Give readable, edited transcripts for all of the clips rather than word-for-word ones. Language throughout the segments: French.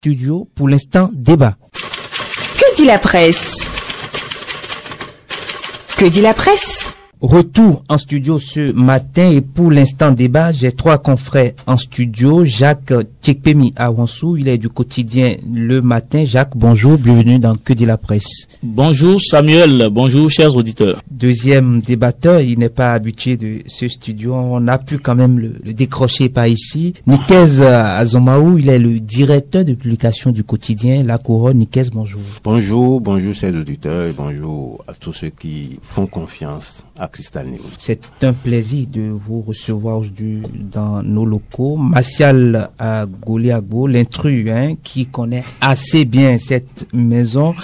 Studio pour l'instant débat. Que dit la presse? Que dit la presse? Retour en studio ce matin et pour l'instant débat, j'ai trois confrères en studio. Jacques Tchekpemi Awansou, il est du quotidien Le Matin. Jacques, bonjour, bienvenue dans Que dit la presse. Bonjour Samuel, bonjour chers auditeurs. Deuxième débatteur, il n'est pas habitué de ce studio, on a pu quand même le décrocher par ici. Nikez Azomaou, il est le directeur de publication du quotidien La Couronne. Nikez, bonjour. Bonjour chers auditeurs et bonjour à tous ceux qui font confiance à Cristal News. C'est un plaisir de vous recevoir aujourd'hui dans nos locaux. Martial Goliago, l'intrus qui connaît assez bien cette maison.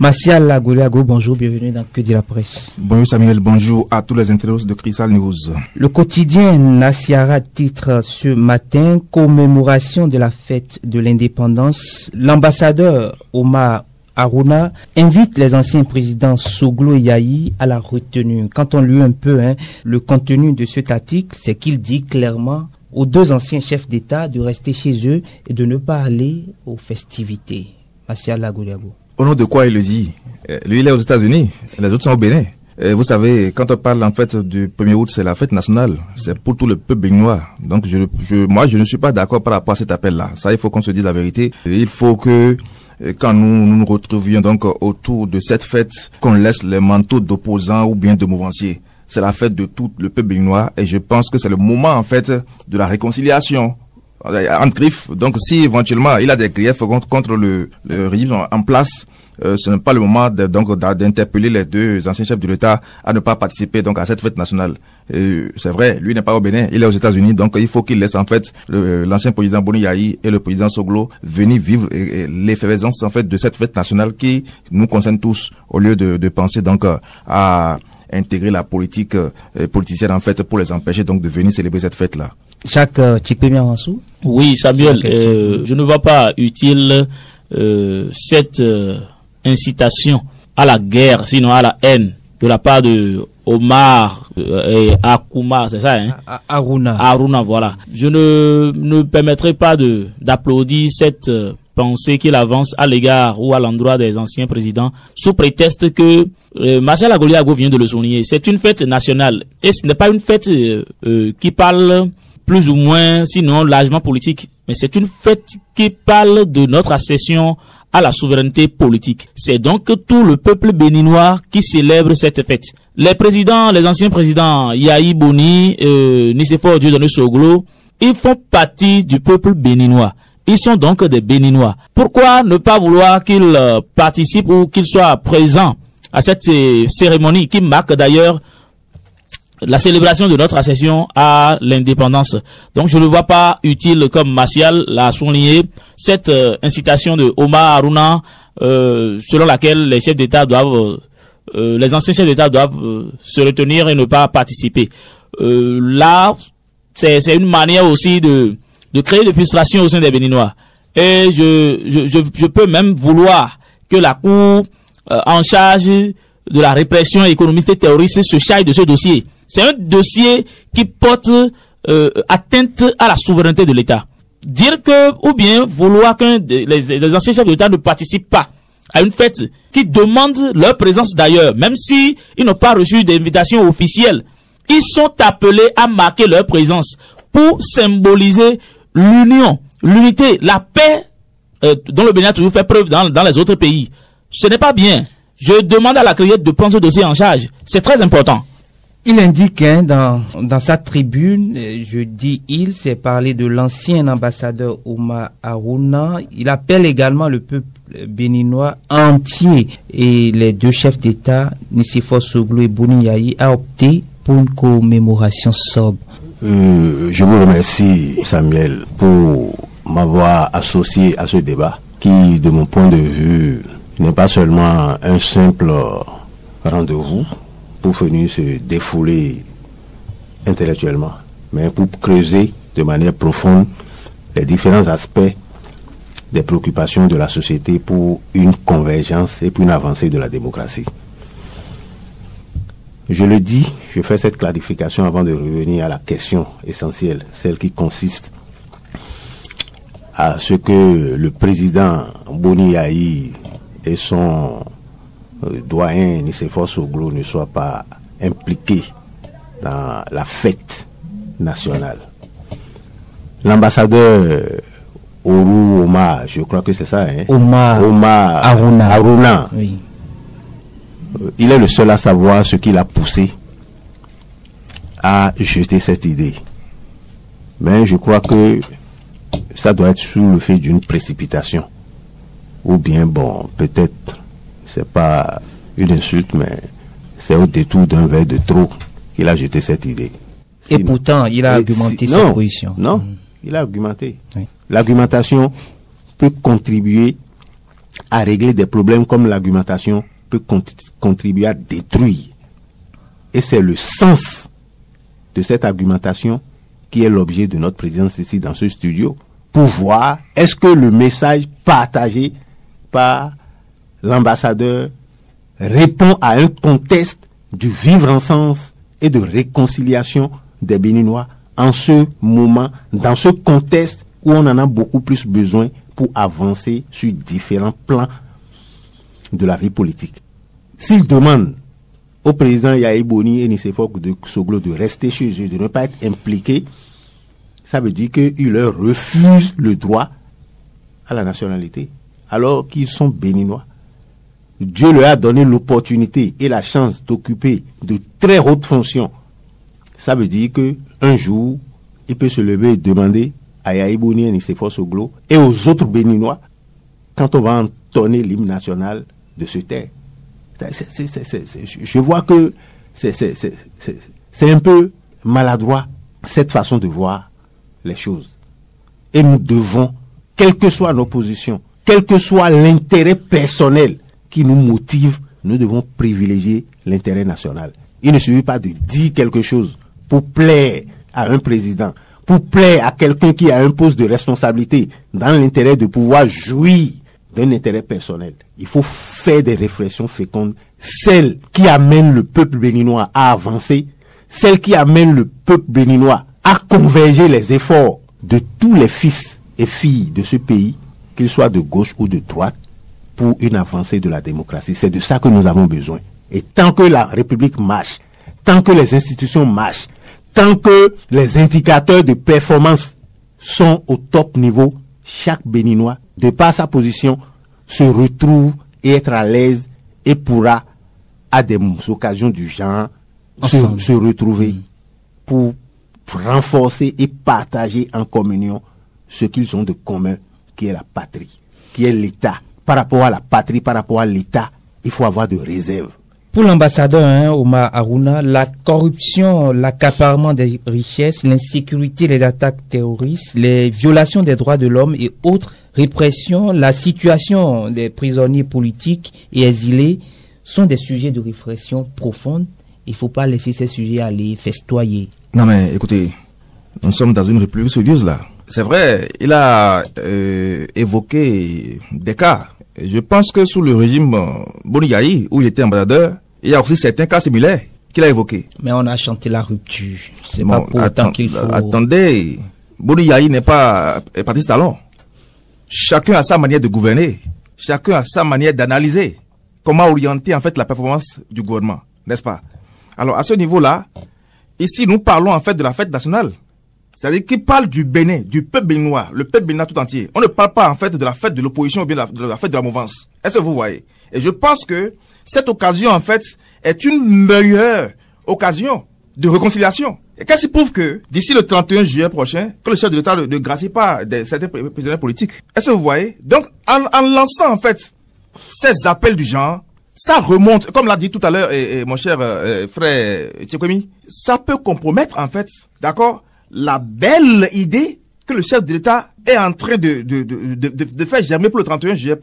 Martial Goliago, bonjour, bienvenue dans Que dit la presse. Bonjour Samuel, bonjour à tous les internautes de Cristal News. Le quotidien Nasiara titre ce matin commémoration de la fête de l'indépendance. L'ambassadeur Omar Aruna invite les anciens présidents Soglo et Yayi à la retenue. Quand on lit un peu le contenu de cet article, c'est qu'il dit clairement aux deux anciens chefs d'État de rester chez eux et de ne pas aller aux festivités. Martial Goliago. Au nom de quoi il le dit? Lui, il est aux États-Unis, les autres sont au Bénin. Vous savez, quand on parle en fait du 1er août, c'est la fête nationale. C'est pour tout le peuple béninois. Donc moi, je ne suis pas d'accord par rapport à cet appel-là. Ça, il faut qu'on se dise la vérité. Il faut que quand nous retrouvions donc autour de cette fête, qu'on laisse les manteaux d'opposants ou bien de mouvanciers. C'est la fête de tout le peuple béninois et je pense que c'est le moment en fait de la réconciliation entre griffes. Donc si éventuellement il a des griefs contre le régime en place, ce n'est pas le moment d'interpeller les deux anciens chefs de l'État à ne pas participer donc à cette fête nationale. C'est vrai, lui n'est pas au Bénin, il est aux États-Unis, donc il faut qu'il laisse en fait l'ancien président Boni Yayi et le président Soglo venir vivre l'effervescence en fait de cette fête nationale qui nous concerne tous, au lieu de penser donc à intégrer la politique politicienne en fait pour les empêcher donc de venir célébrer cette fête là. Jacques Tchekpemi Awansou. Oui Samuel, je ne vois pas utile cette incitation à la guerre, sinon à la haine de la part de Omar et Akuma, c'est ça Aruna, voilà. Je ne permettrai pas d'applaudir cette pensée qu'il avance à l'égard ou à l'endroit des anciens présidents sous prétexte que Martial Goliago vient de le souligner. C'est une fête nationale et ce n'est pas une fête qui parle plus ou moins, sinon largement politique, mais c'est une fête qui parle de notre accession à la souveraineté politique. C'est donc tout le peuple béninois qui célèbre cette fête. Les présidents, les anciens présidents Yayi Boni, Nicéphore Dieudonné Soglo, ils font partie du peuple béninois. Ils sont donc des Béninois. Pourquoi ne pas vouloir qu'ils participent ou qu'ils soient présents à cette cérémonie qui marque d'ailleurs la célébration de notre accession à l'indépendance. Donc je ne vois pas utile, comme Martial l'a souligné, cette incitation de Omar Aruna selon laquelle les chefs d'État doivent, les anciens chefs d'État doivent se retenir et ne pas participer. Là, c'est une manière aussi de créer des frustrations au sein des Béninois. Et je peux même vouloir que la Cour en charge de la répression économiste et terroriste se charge de ce dossier. C'est un dossier qui porte atteinte à la souveraineté de l'État. Dire que, ou bien vouloir que les anciens chefs d'État ne participent pas à une fête qui demande leur présence d'ailleurs, même si ils n'ont pas reçu d'invitation officielle, ils sont appelés à marquer leur présence pour symboliser l'union, l'unité, la paix dont le Bénin a toujours fait preuve dans les autres pays. Ce n'est pas bien. Je demande à la CRIET de prendre ce dossier en charge. C'est très important. Il indique dans sa tribune, je dis il, c'est parler de l'ancien ambassadeur Omar Aruna. Il appelle également le peuple béninois entier et les deux chefs d'État, Nicéphore Soglo et Boni Yayi, à opter pour une commémoration sobre. Je vous remercie Samuel pour m'avoir associé à ce débat qui, de mon point de vue, n'est pas seulement un simple rendez-vous pour venir se défouler intellectuellement, mais pour creuser de manière profonde les différents aspects des préoccupations de la société pour une convergence et pour une avancée de la démocratie. Je le dis, je fais cette clarification avant de revenir à la question essentielle, celle qui consiste à ce que le président Boni Yahi et son doyen Nicéphore Soglo ne soient pas impliqués dans la fête nationale. L'ambassadeur Oru Omar, je crois que c'est ça, hein? Omar Aruna. Oui. Il est le seul à savoir ce qui l'a poussé à jeter cette idée. Mais je crois que ça doit être sous le fait d'une précipitation. Ou bien, bon, peut-être, c'est pas une insulte, mais c'est au détour d'un verre de trop qu'il a jeté cette idée. Et pourtant, il a argumenté sa position. Non, il a argumenté. Oui. L'argumentation peut contribuer à régler des problèmes comme l'argumentation peut contribuer à détruire. Et c'est le sens de cette argumentation qui est l'objet de notre présence ici dans ce studio, pour voir est-ce que le message partagé par l'ambassadeur répond à un contexte du vivre ensemble et de réconciliation des Béninois en ce moment, dans ce contexte où on en a beaucoup plus besoin pour avancer sur différents plans de la vie politique. S'il demande au président Yahi Boni et Nicéphore Soglo de rester chez eux, de ne pas être impliqués, ça veut dire qu'il leur refuse le droit à la nationalité, alors qu'ils sont béninois. Dieu leur a donné l'opportunité et la chance d'occuper de très hautes fonctions. Ça veut dire qu'un jour, il peut se lever et demander à Yahi Boni et Nicéphore Soglo et aux autres béninois, quand on va entonner l'hymne national, de se taire. Je vois que c'est un peu maladroit cette façon de voir les choses. Et nous devons, quelles que soient nos positions, quel que soit l'intérêt personnel qui nous motive, nous devons privilégier l'intérêt national. Il ne suffit pas de dire quelque chose pour plaire à un président, pour plaire à quelqu'un qui a un poste de responsabilité dans l'intérêt de pouvoir jouir d'un intérêt personnel. Il faut faire des réflexions fécondes, celles qui amènent le peuple béninois à avancer, celles qui amènent le peuple béninois à converger les efforts de tous les fils et filles de ce pays, qu'ils soient de gauche ou de droite, pour une avancée de la démocratie. C'est de ça que nous avons besoin. Et tant que la République marche, tant que les institutions marchent, tant que les indicateurs de performance sont au top niveau, chaque Béninois, de par sa position, se retrouve et être à l'aise et pourra, à des occasions du genre, se retrouver pour renforcer et partager en communion ce qu'ils ont de commun, qui est la patrie, qui est l'État. Par rapport à la patrie, par rapport à l'État, il faut avoir de réserve. Pour l'ambassadeur Omar Aruna, la corruption, l'accaparement des richesses, l'insécurité, les attaques terroristes, les violations des droits de l'homme et autres répressions, la situation des prisonniers politiques et exilés sont des sujets de réflexion profonde. Il ne faut pas laisser ces sujets aller festoyer. Non mais écoutez, nous sommes dans une république sérieuse là. C'est vrai, il a évoqué des cas. Je pense que sous le régime Boni Yahi, où il était ambassadeur, il y a aussi certains cas similaires qu'il a évoqués. Mais on a chanté la rupture. C'est pas pour autant qu'il faut... Attendez, Boni Yahi n'est pas Patrice Talon. Chacun a sa manière de gouverner. Chacun a sa manière d'analyser comment orienter en fait la performance du gouvernement, n'est-ce pas? Alors à ce niveau-là, ici nous parlons en fait de la fête nationale. C'est-à-dire qu'il parle du Bénin, du peuple béninois, le peuple béninois tout entier. On ne parle pas en fait de la fête de l'opposition ou bien de la fête de la mouvance. Est-ce que vous voyez? Et je pense que cette occasion en fait est une meilleure occasion de réconciliation. Et qu'est-ce qui prouve que d'ici le 31 juillet prochain, que le chef de l'État ne gracie pas certains prisonniers politiques? Est-ce que vous voyez? Donc en lançant en fait ces appels du genre, ça remonte, comme l'a dit tout à l'heure mon cher frère Tchekomi, ça peut compromettre en fait, d'accord, la belle idée que le chef de l'État est en train de faire germer pour le 31 juillet.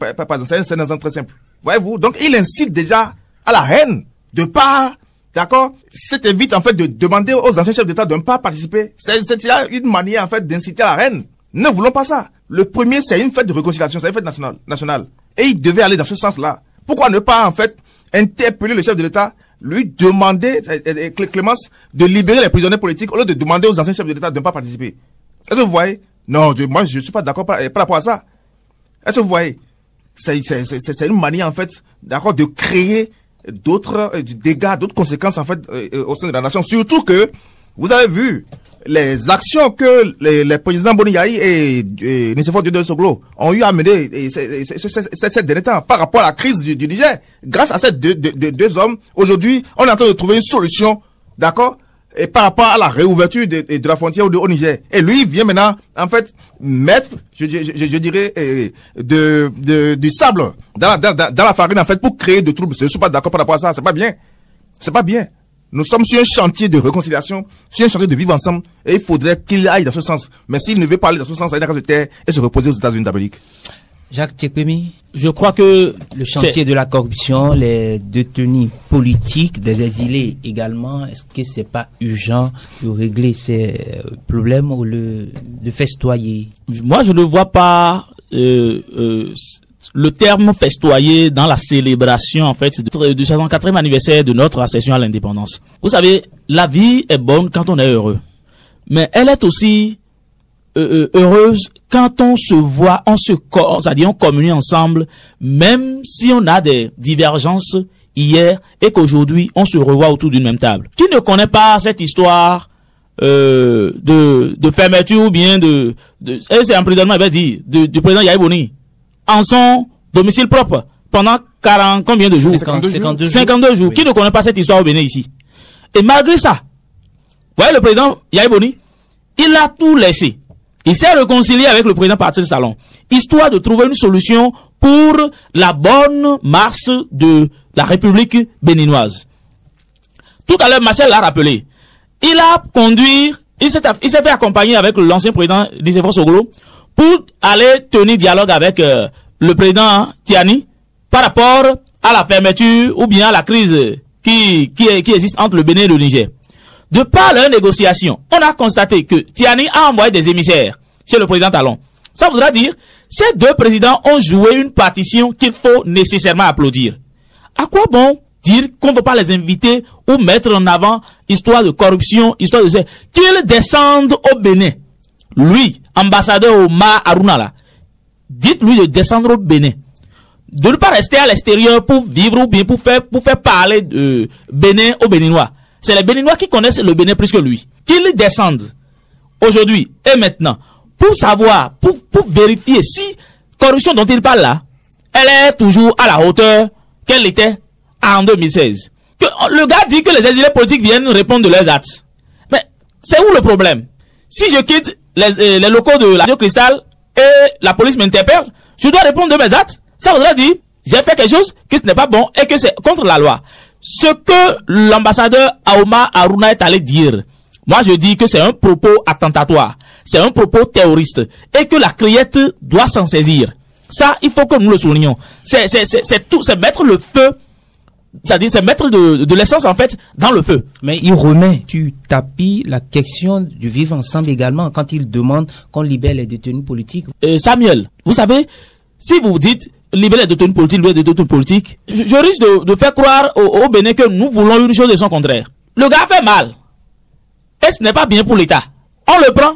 C'est un exemple très simple. Voyez-vous? Donc, il incite déjà à la haine de part, d'accord? C'est évite, en fait, de demander aux anciens chefs d'État de ne pas participer. C'est une manière, en fait, d'inciter à la haine. Ne voulons pas ça. Le premier, c'est une fête de réconciliation, c'est une fête nationale. Et il devait aller dans ce sens-là. Pourquoi ne pas, en fait, interpeller le chef de l'État, lui demander, Clémence, de libérer les prisonniers politiques au lieu de demander aux anciens chefs de l'État de ne pas participer? Est-ce que vous voyez? Non, moi, je ne suis pas d'accord par rapport à ça. Est-ce que vous voyez? C'est une manière, en fait, d'accord, de créer d'autres dégâts, d'autres conséquences, en fait, au sein de la nation. Surtout que, vous avez vu les actions que les présidents Boni Yayi et Nicéphore Diodone Soglo ont eu à mener ces derniers temps par rapport à la crise du Niger. Grâce à ces deux hommes, aujourd'hui, on est en train de trouver une solution, d'accord, et par rapport à la réouverture de la frontière au Niger. Et lui, il vient maintenant, en fait, mettre, je dirais, du sable dans la farine, en fait, pour créer de troubles. Je ne suis pas d'accord par rapport à ça. C'est pas bien. C'est pas bien. Nous sommes sur un chantier de réconciliation, sur un chantier de vivre ensemble, et il faudrait qu'il aille dans ce sens. Mais s'il ne veut pas aller dans ce sens, il va se taire et se reposer aux États-Unis d'Amérique. Jacques Tchekwemi, je crois que le chantier de la corruption, les détenus politiques, des exilés également, est-ce que c'est pas urgent de régler ces problèmes ou de festoyer? Moi, je ne vois pas le terme festoyer dans la célébration, en fait, du 64e anniversaire de notre accession à l'indépendance. Vous savez, la vie est bonne quand on est heureux. Mais elle est aussi heureuse quand on se voit, c'est-à-dire on communie ensemble, même si on a des divergences hier et qu'aujourd'hui on se revoit autour d'une même table. Qui ne connaît pas cette histoire de fermeture ou bien c'est emprisonnement, il va dire, du président Yayi Boni en son domicile propre pendant 40, combien de jours? 52 jours. Oui. Qui ne connaît pas cette histoire au Bénin ici? Et malgré ça, vous voyez le président Yayi Boni, il a tout laissé. Il s'est réconcilié avec le président Patrice Talon, histoire de trouver une solution pour la bonne marche de la République béninoise. Tout à l'heure, Marcel l'a rappelé. Il a conduit, il s'est fait accompagner avec l'ancien président Nicéphore Soglo pour aller tenir dialogue avec le président Tiani par rapport à la fermeture ou bien à la crise qui existe entre le Bénin et le Niger. De par leurs négociations, on a constaté que Tiani a envoyé des émissaires chez le président Talon. Ça voudra dire, ces deux présidents ont joué une partition qu'il faut nécessairement applaudir. À quoi bon dire qu'on ne veut pas les inviter ou mettre en avant histoire de corruption, histoire de ça, qu'ils descendent au Bénin? Lui, ambassadeur Omar Aruna là, dites-lui de descendre au Bénin. De ne pas rester à l'extérieur pour vivre ou bien pour faire parler de Bénin aux Béninois. C'est les Béninois qui connaissent le Bénin plus que lui. Qu'ils descendent aujourd'hui et maintenant pour savoir, pour vérifier si corruption dont il parle là, elle est toujours à la hauteur qu'elle était en 2016. Que le gars dit que les exilés politiques viennent répondre de leurs actes. Mais c'est où le problème? Si je quitte les locaux de la Radio Cristal et la police m'interpelle, je dois répondre de mes actes. Ça voudrait dire, j'ai fait quelque chose que ce n'est pas bon et que c'est contre la loi. Ce que l'ambassadeur Omar Aruna est allé dire, moi je dis que c'est un propos attentatoire, c'est un propos terroriste et que la criette doit s'en saisir. Ça, il faut que nous le soulignions. C'est tout, c'est mettre le feu, c'est-à-dire c'est mettre de l'essence en fait dans le feu. Mais il remet sur tapis la question du vivre ensemble également quand il demande qu'on libère les détenus politiques. Samuel, vous savez, si vous dites libérer les détenus politiques, je risque de faire croire au Bénin que nous voulons une chose et son contraire. Le gars fait mal. Et ce n'est pas bien pour l'État. On le prend,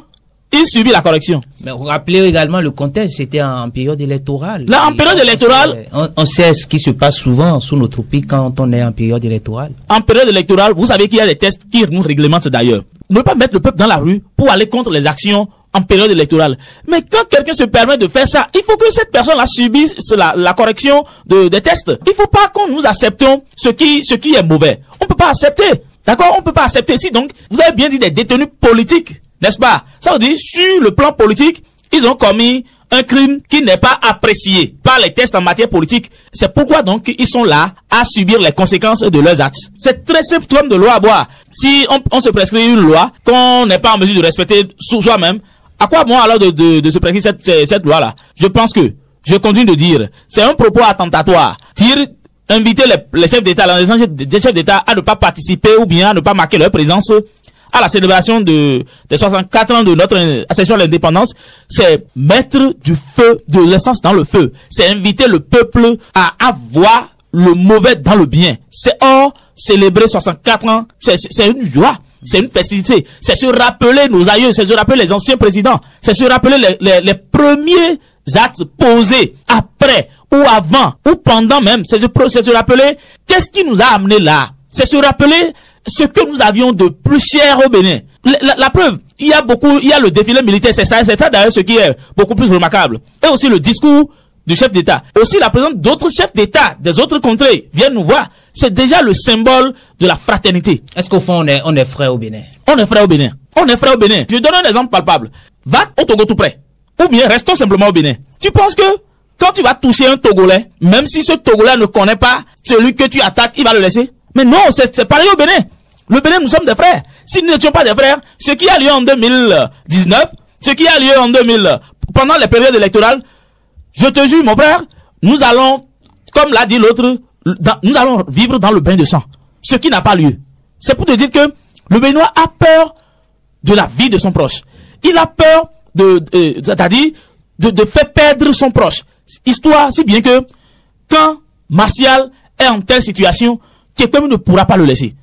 il subit la correction. Mais vous rappelez également le contexte, c'était en période électorale. Là, en période électorale, on sait ce qui se passe souvent sous notre pays quand on est en période électorale. En période électorale, vous savez qu'il y a des textes qui nous réglementent d'ailleurs. Ne pas mettre le peuple dans la rue pour aller contre les actions en période électorale. Mais quand quelqu'un se permet de faire ça, il faut que cette personne-là subisse la correction des tests. Il ne faut pas qu'on nous acceptions ce qui est mauvais. On ne peut pas accepter. D'accord? On ne peut pas accepter. Si donc, vous avez bien dit des détenus politiques, n'est-ce pas? Ça veut dire, sur le plan politique, ils ont commis un crime qui n'est pas apprécié par les tests en matière politique. C'est pourquoi donc ils sont là à subir les conséquences de leurs actes. C'est très simple comme de loi à boire. Si on se prescrit une loi qu'on n'est pas en mesure de respecter soi-même, à quoi bon alors de se prescrire cette loi-là? Je pense que, je continue de dire, c'est un propos attentatoire. Inviter les chefs d'État, les chefs d'État à ne pas participer ou bien à ne pas marquer leur présence à la célébration des 64 ans de notre accession à l'indépendance, c'est mettre du feu, de l'essence dans le feu. C'est inviter le peuple à avoir le mauvais dans le bien. C'est célébrer 64 ans, c'est une joie. C'est une festivité. C'est se rappeler nos aïeux, c'est se rappeler les anciens présidents, c'est se rappeler les premiers actes posés après ou avant ou pendant même. C'est se rappeler qu'est-ce qui nous a amené là. C'est se rappeler ce que nous avions de plus cher au Bénin. La preuve, il y a le défilé militaire, c'est ça d'ailleurs ce qui est beaucoup plus remarquable. Et aussi le discours du chef d'État. Aussi la présence d'autres chefs d'État des autres contrées viennent nous voir. C'est déjà le symbole de la fraternité. Est-ce qu'au fond, on est frères au Bénin? On est frères au Bénin. On est frères au Bénin. Je donne un exemple palpable. Va au Togo tout près. Ou bien restons simplement au Bénin. Tu penses que quand tu vas toucher un Togolais, même si ce Togolais ne connaît pas celui que tu attaques, il va le laisser? Mais non, c'est pareil au Bénin. Le Bénin, nous sommes des frères. Si nous n'étions pas des frères, ce qui a lieu en 2019, ce qui a lieu en pendant les périodes électorales, je te jure, mon frère, nous allons, comme l'a dit l'autre, nous allons vivre dans le bain de sang. Ce qui n'a pas lieu. C'est pour te dire que le Béninois a peur de la vie de son proche. Il a peur c'est-à-dire de faire perdre son proche. Histoire, si bien que quand Martial est en telle situation, quelqu'un ne pourra pas le laisser.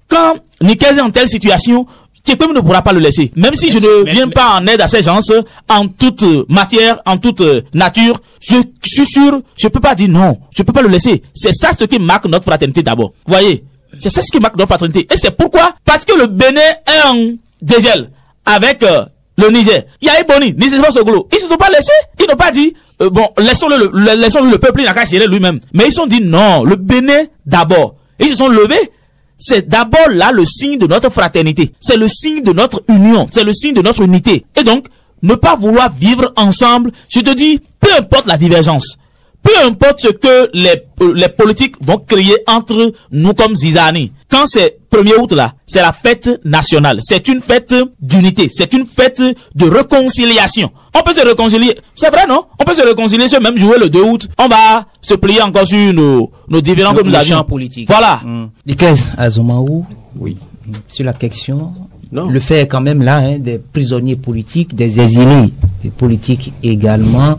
Quand Nikez est en telle situation, quelqu'un ne pourra pas le laisser. Même si je ne viens pas en aide à ces gens en toute matière, en toute nature, je suis sûr, je peux pas dire non. Je peux pas le laisser. C'est ça ce qui marque notre fraternité d'abord. Vous voyez? C'est ça ce qui marque notre fraternité. Et c'est pourquoi? Parce que le Bénin est en dégel avec le Niger. Il y a Ebony, Nisima Sogolo. Ils se sont pas laissés. Ils n'ont pas dit, bon, laissons-le le peuple, il n'a qu'à gérer lui-même. Mais ils se sont dit non, le Bénin d'abord. Ils se sont levés. C'est d'abord là le signe de notre fraternité. C'est le signe de notre union. C'est le signe de notre unité. Et donc, ne pas vouloir vivre ensemble, je te dis, peu importe la divergence, peu importe ce que les politiques vont créer entre nous comme Zizani. Quand c'est 1er août là, c'est la fête nationale. C'est une fête d'unité. C'est une fête de réconciliation. On peut se réconcilier. C'est vrai, non? On peut se réconcilier ce même jour, le 2 août. On va se plier encore sur nos différends que nous avions. Politique. Voilà. Nikez Azomaou. Oui. Sur la question. Non. Le fait quand même là, des prisonniers politiques, des exilés, des politiques également.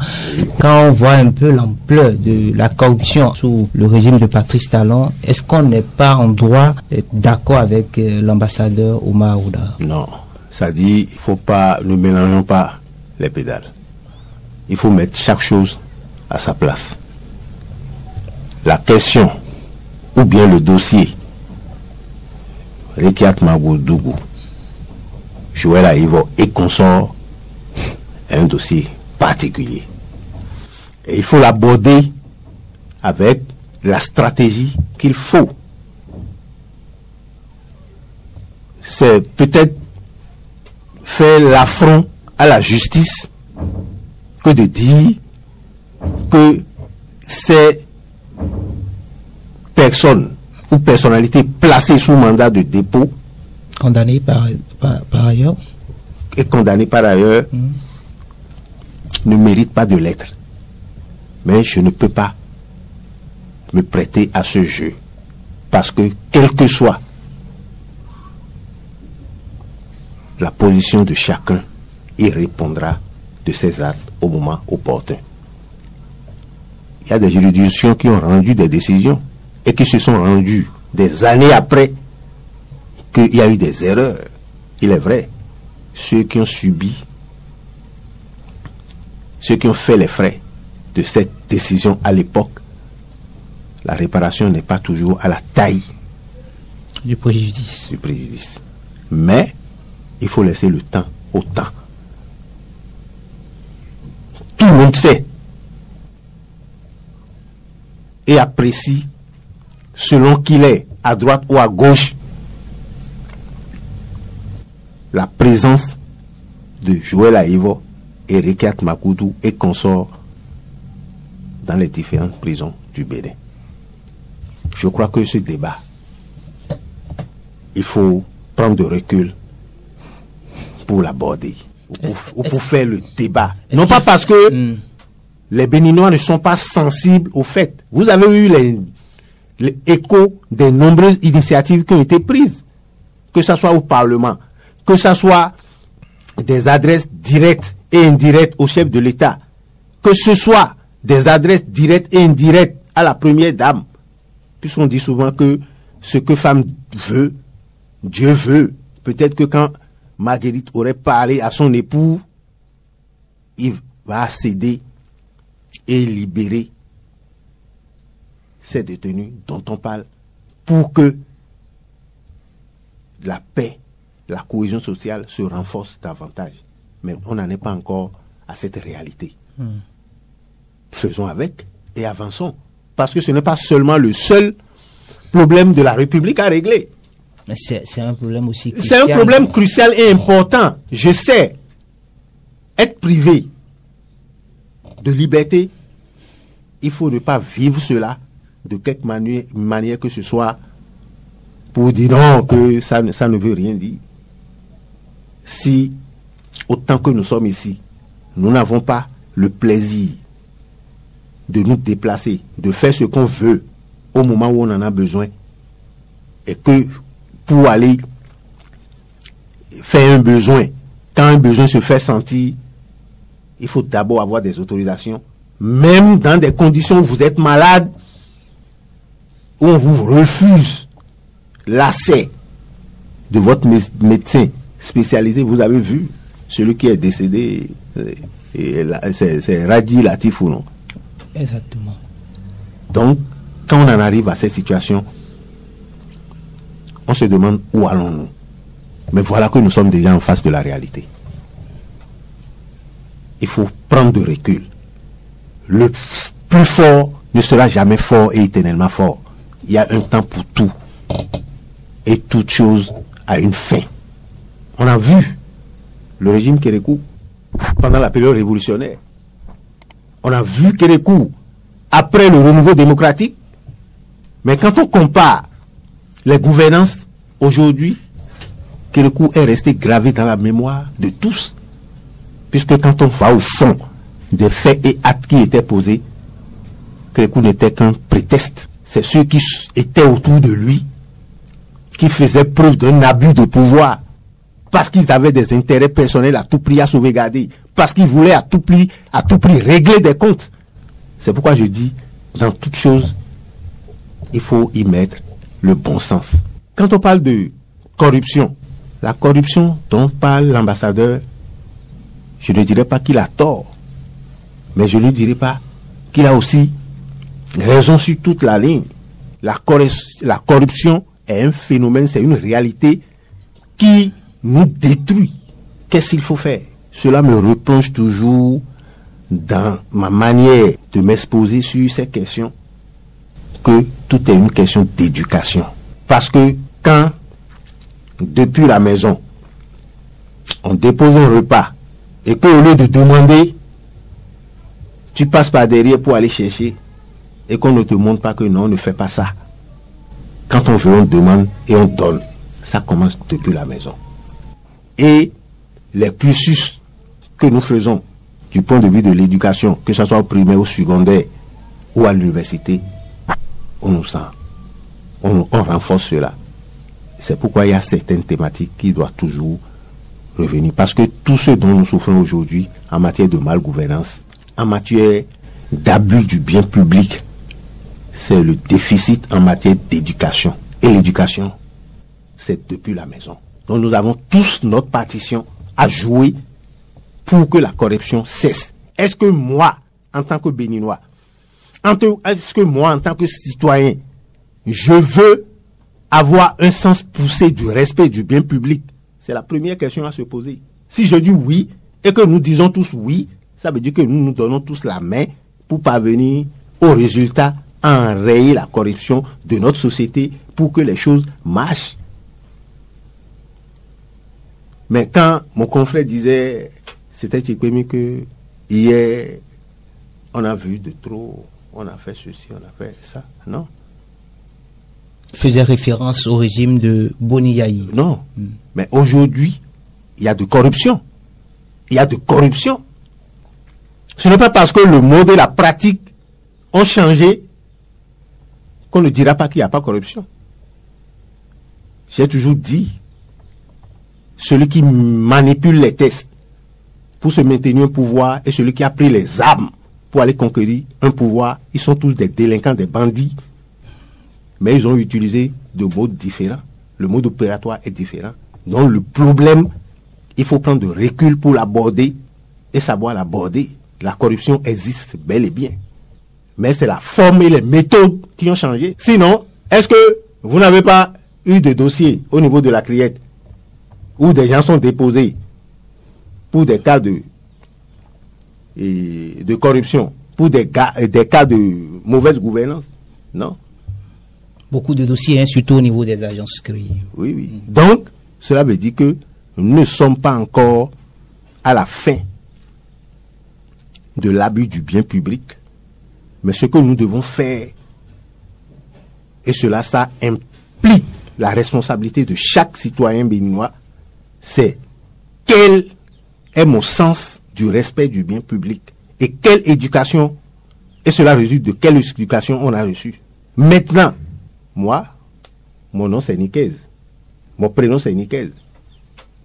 Quand on voit un peu l'ampleur de la corruption sous le régime de Patrice Talon, est-ce qu'on n'est pas en droit d'être d'accord avec l'ambassadeur Omar Aruna? Non. Ça dit, il faut pas, ne mélangeons pas les pédales. Il faut mettre chaque chose à sa place. La question, ou bien le dossier, Rekiat Magodougou, Joël Aïvo et consort, est un dossier particulier. Et il faut l'aborder avec la stratégie qu'il faut. C'est peut-être faire l'affront à la justice que de dire que ces personnes ou personnalités placées sous mandat de dépôt, condamné par ailleurs, et condamné par ailleurs, ne mérite pas de l'être. Mais je ne peux pas me prêter à ce jeu. Parce que, quelle que soit la position de chacun, il répondra de ses actes au moment opportun. Il y a des juridictions qui ont rendu des décisions et qui se sont rendues des années après qu'il y a eu des erreurs. Il est vrai, ceux qui ont subi, ceux qui ont fait les frais de cette décision à l'époque, la réparation n'est pas toujours à la taille du préjudice. Mais il faut laisser le temps au temps. Tout le monde sait et apprécie selon qu'il est à droite ou à gauche la présence de Joël Aïvo et Rekiat Magoudou et consorts dans les différentes prisons du Bénin. Je crois que ce débat, il faut prendre de recul pour l'aborder, ou pour faire le débat. Non pas parce que les Béninois ne sont pas sensibles au fait. Vous avez eu l'écho des nombreuses initiatives qui ont été prises, que ce soit au Parlement, que ce soit des adresses directes et indirectes au chef de l'État, que ce soit des adresses directes et indirectes à la première dame, puisqu'on dit souvent que ce que femme veut, Dieu veut. peut-être que quand Marguerite aurait parlé à son époux, il va céder et libérer ces détenus dont on parle pour que la paix, la cohésion sociale se renforce davantage. Mais on n'en est pas encore à cette réalité. Faisons avec et avançons. Parce que ce n'est pas seulement le seul problème de la République à régler. Mais c'est un problème aussi crucial. C'est un problème crucial et important. Je sais, être privé de liberté, il faut ne pas vivre cela de quelque manière que ce soit pour dire non, que ça ne veut rien dire. Si, autant que nous sommes ici, nous n'avons pas le plaisir de nous déplacer, de faire ce qu'on veut au moment où on en a besoin, et que pour aller faire un besoin, quand un besoin se fait sentir, il faut d'abord avoir des autorisations, même dans des conditions où vous êtes malade, où on vous refuse l'accès de votre médecin spécialisé. Vous avez vu celui qui est décédé, c'est Radi Latif ou non? Exactement. Donc, quand on en arrive à cette situation, on se demande où allons-nous. Mais voilà que nous sommes déjà en face de la réalité. Il faut prendre de recul. Le plus fort ne sera jamais fort et éternellement fort. Il y a un temps pour tout. Et toute chose a une fin. On a vu le régime Kérékou pendant la période révolutionnaire. On a vu Kérékou après le renouveau démocratique. Mais quand on compare les gouvernances aujourd'hui, Kérékou est resté gravé dans la mémoire de tous. Puisque quand on va au fond des faits et actes qui étaient posés, Kérékou n'était qu'un prétexte. C'est ceux qui étaient autour de lui qui faisaient preuve d'un abus de pouvoir parce qu'ils avaient des intérêts personnels à tout prix à sauvegarder, parce qu'ils voulaient à tout prix régler des comptes. C'est pourquoi je dis, dans toute chose, il faut y mettre le bon sens. Quand on parle de corruption, la corruption dont parle l'ambassadeur, je ne dirais pas qu'il a tort, mais je ne dirais pas qu'il a aussi raison sur toute la ligne. La corruption est un phénomène, c'est une réalité qui nous détruit. Qu'est-ce qu'il faut faire? Cela me replonge toujours dans ma manière de m'exposer sur ces questions, que tout est une question d'éducation. Parce que quand, depuis la maison, on dépose un repas, et qu'au lieu de demander, tu passes par derrière pour aller chercher, et qu'on ne te montre pas que non, ne fais pas ça. Quand on veut, on demande et on donne. Ça commence depuis la maison. Et les cursus que nous faisons du point de vue de l'éducation, que ce soit au primaire, au secondaire ou à l'université, on nous sent. On renforce cela. C'est pourquoi il y a certaines thématiques qui doivent toujours revenir. Parce que tout ce dont nous souffrons aujourd'hui en matière de malgouvernance, en matière d'abus du bien public, c'est le déficit en matière d'éducation. Et l'éducation, c'est depuis la maison. Donc nous avons tous notre partition à jouer pour que la corruption cesse. Est-ce que moi, en tant que Béninois, est-ce que moi, en tant que citoyen, je veux avoir un sens poussé du respect du bien public? C'est la première question à se poser. Si je dis oui, et que nous disons tous oui, ça veut dire que nous nous donnons tous la main pour parvenir au résultat, enrayer la corruption de notre société pour que les choses marchent. Mais quand mon confrère disait, c'était Tchikwemi, que hier, on a vu de trop, on a fait ceci, on a fait ça, non? Faisait référence au régime de Boni Yayi. Non, mais aujourd'hui, il y a de corruption. Il y a de corruption. Ce n'est pas parce que le mode et la pratique ont changé qu'on ne dira pas qu'il n'y a pas de corruption. J'ai toujours dit, celui qui manipule les tests pour se maintenir un pouvoir et celui qui a pris les armes pour aller conquérir un pouvoir, ils sont tous des délinquants, des bandits. Mais ils ont utilisé de modes différents. Le mode opératoire est différent. Donc le problème, il faut prendre de recul pour l'aborder et savoir l'aborder. La corruption existe bel et bien. Mais c'est la forme et les méthodes qui ont changé. Sinon, est-ce que vous n'avez pas eu de dossier au niveau de la Criette où des gens sont déposés pour des cas de corruption, pour des cas de mauvaise gouvernance? Non. Beaucoup de dossiers, hein, surtout au niveau des agences créées. Oui, oui. Donc, cela veut dire que nous ne sommes pas encore à la fin de l'abus du bien public. Mais ce que nous devons faire, et cela, ça implique la responsabilité de chaque citoyen béninois, c'est quel est mon sens du respect du bien public et quelle éducation, et cela résulte de quelle éducation on a reçu. Maintenant, moi, mon nom c'est Nikez, mon prénom c'est Nikez,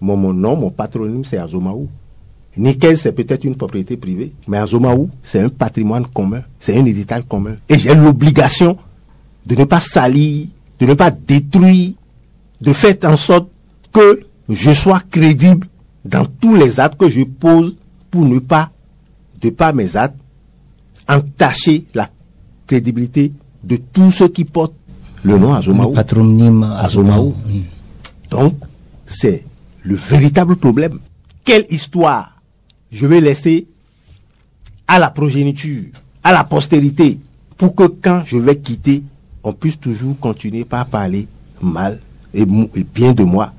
mon nom, mon patronyme c'est Azomaou. Nikez, c'est peut-être une propriété privée, mais Azomaou, c'est un patrimoine commun, c'est un héritage commun. Et j'ai l'obligation de ne pas salir, de ne pas détruire, de faire en sorte que je sois crédible dans tous les actes que je pose pour ne pas, de par mes actes, entacher la crédibilité de tous ceux qui portent le nom Azomaou. Le patronyme Azomaou. Donc, c'est le véritable problème. Quelle histoire je vais laisser à la progéniture, à la postérité, pour que quand je vais quitter, on puisse toujours continuer par parler mal et bien de moi.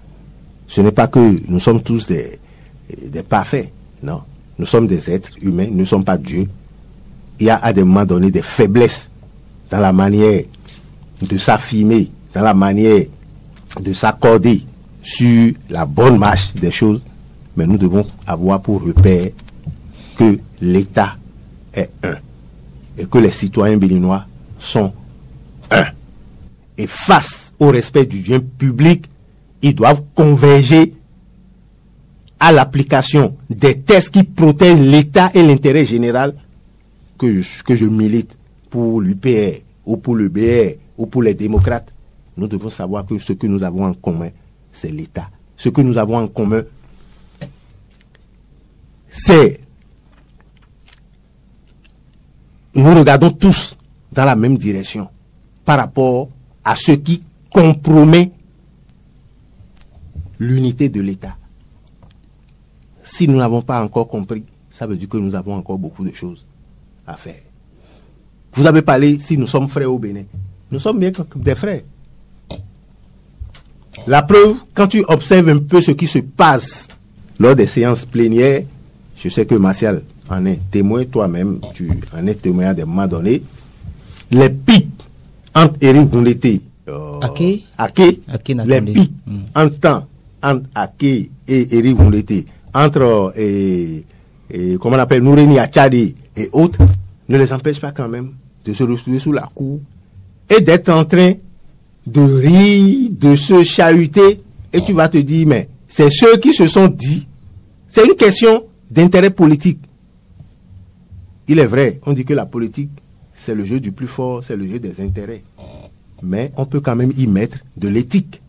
Ce n'est pas que nous sommes tous des parfaits, non. Nous sommes des êtres humains, nous ne sommes pas Dieu. Il y a à des moments donnés des faiblesses dans la manière de s'affirmer, dans la manière de s'accorder sur la bonne marche des choses. Mais nous devons avoir pour repère que l'État est un et que les citoyens béninois sont un. Et face au respect du bien public, ils doivent converger à l'application des textes qui protègent l'État et l'intérêt général que je milite pour l'UPR ou pour le BR ou pour les démocrates. Nous devons savoir que ce que nous avons en commun, c'est l'État. Ce que nous avons en commun, c'est nous regardons tous dans la même direction par rapport à ce qui compromet l'unité de l'État. Si nous n'avons pas encore compris, ça veut dire que nous avons encore beaucoup de choses à faire. Vous avez parlé si nous sommes frères au Bénin. Nous sommes bien des frères. La preuve, quand tu observes un peu ce qui se passe lors des séances plénières, je sais que Martial en est témoin, toi-même, tu en es témoin à des moments donnés. Les pics entre Éric Gounleté, Ake, les pics entre Ake et Éric Gounleté, entre comment on appelle Noureni Achadi et autres, ne les empêche pas quand même de se retrouver sous la cour et d'être en train de rire, de se chahuter, et tu vas te dire, mais c'est ceux qui se sont dit, c'est une question d'intérêt politique. Il est vrai, on dit que la politique, c'est le jeu du plus fort, c'est le jeu des intérêts. Mais on peut quand même y mettre de l'éthique,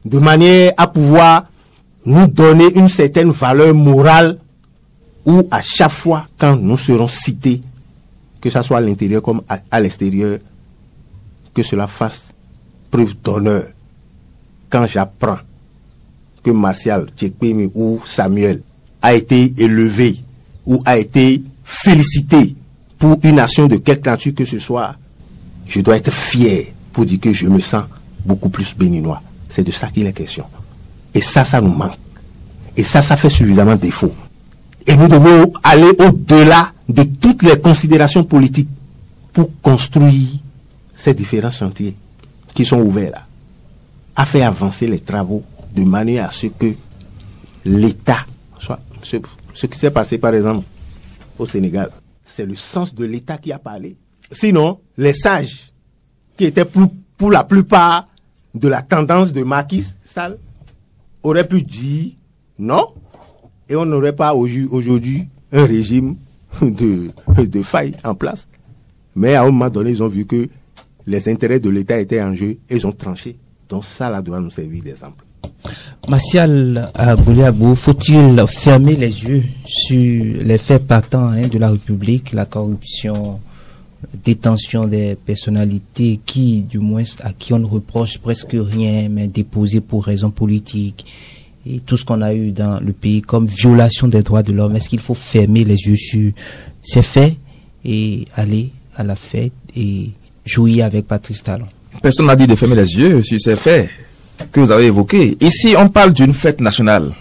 de manière à pouvoir nous donner une certaine valeur morale, où à chaque fois, quand nous serons cités, que ce soit à l'intérieur comme à l'extérieur, que cela fasse preuve d'honneur. Quand j'apprends que Martial Tchekpemi ou Samuel a été élevé ou a été félicité pour une action de quelque nature que ce soit, je dois être fier pour dire que je me sens beaucoup plus béninois. C'est de ça qu'il est question. Et ça nous manque. Et ça fait suffisamment défaut. Et nous devons aller au-delà de toutes les considérations politiques pour construire ces différents chantiers qui sont ouverts là, à faire avancer les travaux de manière à ce que l'État soit... Ce qui s'est passé par exemple au Sénégal, c'est le sens de l'État qui a parlé. Sinon, les sages qui étaient pour la plupart de la tendance de Macky Sall auraient pu dire non, et on n'aurait pas aujourd'hui un régime de faille en place. Mais à un moment donné, ils ont vu que les intérêts de l'État étaient en jeu et ils ont tranché. Donc ça, là, doit nous servir d'exemple. Martial Gouliabou, faut-il fermer les yeux sur les faits patents de la République, la corruption, détention des personnalités à qui on ne reproche presque rien, mais déposées pour raisons politiques, et tout ce qu'on a eu dans le pays comme violation des droits de l'homme? Est-ce qu'il faut fermer les yeux sur ces faits et aller à la fête et jouir avec Patrice Talon? Personne n'a dit de fermer les yeux sur ces faits que vous avez évoqués. Ici, on parle d'une fête nationale.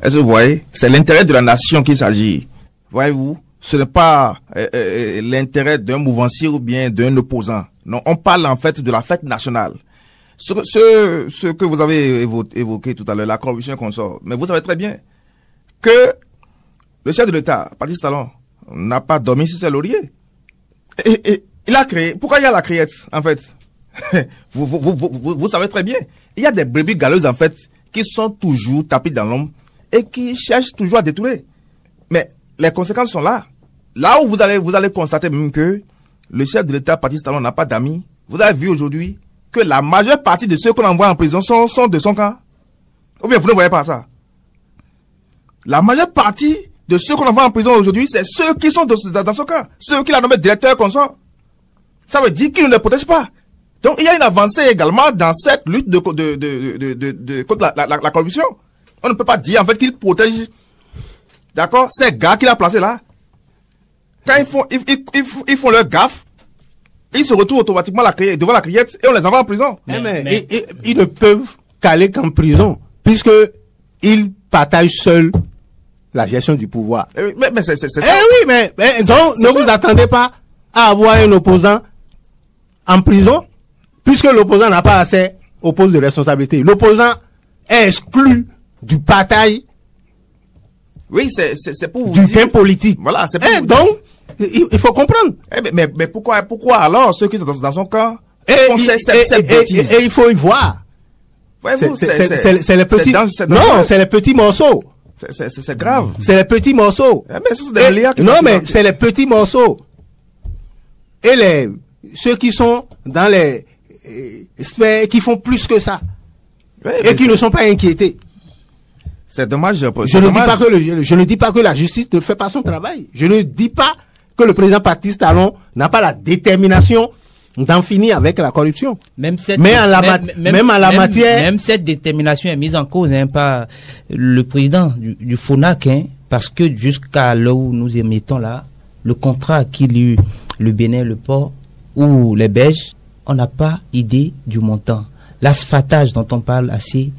Est-ce que vous voyez? C'est l'intérêt de la nation qu'il s'agit. Voyez-vous? Ce n'est pas l'intérêt d'un mouvancier ou bien d'un opposant. Non, on parle en fait de la fête nationale. Ce que vous avez évoqué tout à l'heure, la corruption qu'on sort. Mais vous savez très bien que le chef de l'État, Patrice Talon, n'a pas dormi sur ses lauriers. Et il a créé. Pourquoi il y a la criette, en fait? vous savez très bien. Il y a des brebis galeuses, en fait, qui sont toujours tapis dans l'ombre et qui cherchent toujours à détourner. Mais les conséquences sont là. Là où vous allez constater même que le chef de l'État, Patrice Talon, n'a pas d'amis. Vous avez vu aujourd'hui que la majeure partie de ceux qu'on envoie en prison sont de son camp. Ou bien vous ne voyez pas ça? La majeure partie de ceux qu'on envoie en prison aujourd'hui, c'est ceux qui sont dans son camp. Ceux qui l'ont nommé directeur consort. Ça veut dire qu'ils ne le protègent pas. Donc il y a une avancée également dans cette lutte contre la corruption. On ne peut pas dire en fait qu'ils protègent, d'accord, ces gars qu'il a placés là. Quand ils font leur gaffe, ils se retrouvent automatiquement devant la criette et on les envoie en prison. Mais ils ne peuvent qu'aller qu'en prison, puisque ils partagent seuls la gestion du pouvoir. Mais c'est ça. Oui, mais donc ne vous attendez pas à avoir un opposant en prison, puisque l'opposant n'a pas assez au poste de responsabilité. L'opposant est exclu du partage. Oui, c'est pour vous du dire... gain politique. Voilà, c'est pour vous donc, il faut comprendre. Mais pourquoi alors ceux qui sont dans son camp font cette bêtise? Et il faut y voir. C'est les petits... Non, c'est les petits morceaux. C'est grave. C'est les petits morceaux. Mais c'est les petits morceaux. Et ceux qui sont dans les qui font plus que ça, et qui ne sont pas inquiétés. C'est dommage. Je ne dis pas que la justice ne fait pas son travail. Je ne dis pas que le président Patrice Talon n'a pas la détermination d'en finir avec la corruption. Même cette détermination est mise en cause par le président du FONAC, parce que jusqu'à là où nous émettons là, le contrat qu'il eut le Bénin, le port ou les Belges, on n'a pas idée du montant. L'asphaltage dont on parle assez,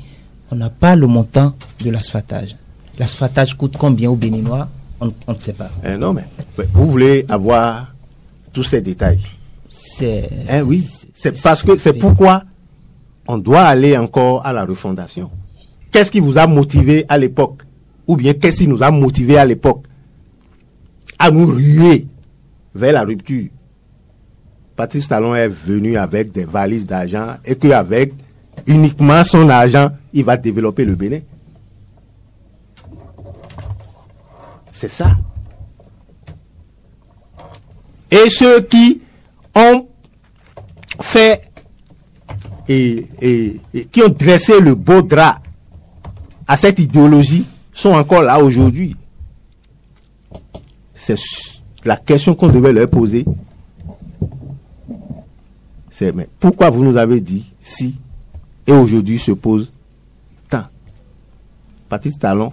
on n'a pas le montant de l'asphaltage. L'asphaltage coûte combien aux Béninois? On ne sait pas. Non, mais vous voulez avoir tous ces détails. Oui, c'est pourquoi on doit aller encore à la refondation. Qu'est-ce qui vous a motivé à l'époque? Ou bien qu'est-ce qui nous a motivé à l'époque à nous ruer vers la rupture? Patrice Talon est venu avec des valises d'argent et qu'avec uniquement son argent, il va développer le Bénin. C'est ça. Et ceux qui ont fait et qui ont dressé le beau drap à cette idéologie sont encore là aujourd'hui. C'est la question qu'on devait leur poser. C'est mais pourquoi vous nous avez dit si et aujourd'hui se pose tant? Patrice Talon